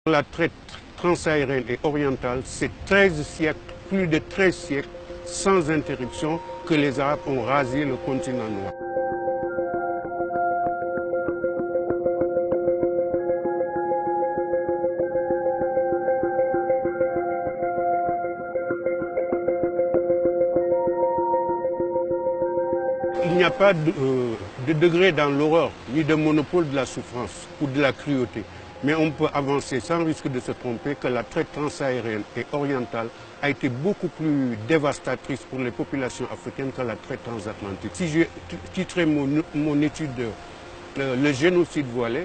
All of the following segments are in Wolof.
La traite transsaharienne et orientale, c'est 13 siècles, plus de 13 siècles, sans interruption, que les Arabes ont rasé le continent noir. Il n'y a pas de degré dans l'horreur, ni de monopole de la souffrance ou de la cruauté. Mais on peut avancer sans risque de se tromper que la traite transsaharienne et orientale a été beaucoup plus dévastatrice pour les populations africaines que la traite transatlantique. Si j'ai titré mon étude le génocide voilé,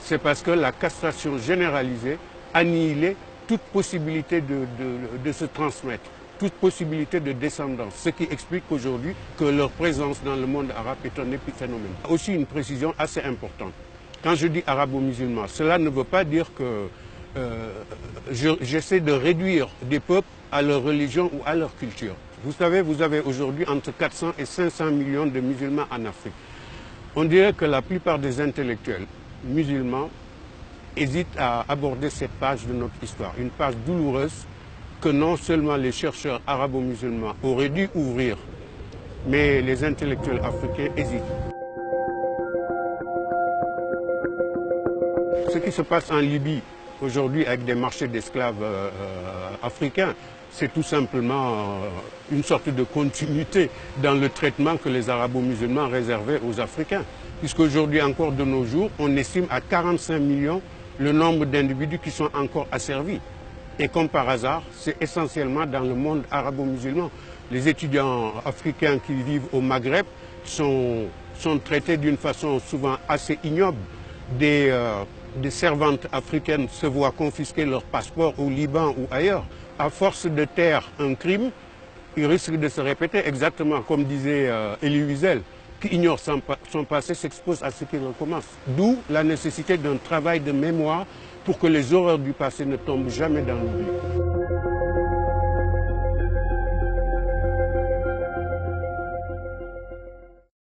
c'est parce que la castration généralisée annihilait toute possibilité de se transmettre, toute possibilité de descendance, ce qui explique aujourd'hui que leur présence dans le monde arabe est un épiphénomène. Aussi une précision assez importante. Quand je dis arabo-musulman, cela ne veut pas dire que j'essaie de réduire des peuples à leur religion ou à leur culture. Vous savez, vous avez aujourd'hui entre 400 et 500 millions de musulmans en Afrique. On dirait que la plupart des intellectuels musulmans hésitent à aborder cette page de notre histoire, une page douloureuse que non seulement les chercheurs arabo-musulmans auraient dû ouvrir, mais les intellectuels africains hésitent. Ce qui se passe en Libye aujourd'hui avec des marchés d'esclaves africains, c'est tout simplement une sorte de continuité dans le traitement que les arabo-musulmans réservaient aux Africains. Puisqu'aujourd'hui encore de nos jours, on estime à 45 millions le nombre d'individus qui sont encore asservis. Et comme par hasard, c'est essentiellement dans le monde arabo-musulman. Les étudiants africains qui vivent au Maghreb sont traités d'une façon souvent assez ignoble. Des servantes africaines se voient confisquer leur passeport au Liban ou ailleurs. À force de taire un crime, il risque de se répéter exactement comme disait Elie Wiesel. Qui ignore son passé s'expose à ce qu'il recommence. D'où la nécessité d'un travail de mémoire pour que les horreurs du passé ne tombent jamais dans l'oubli.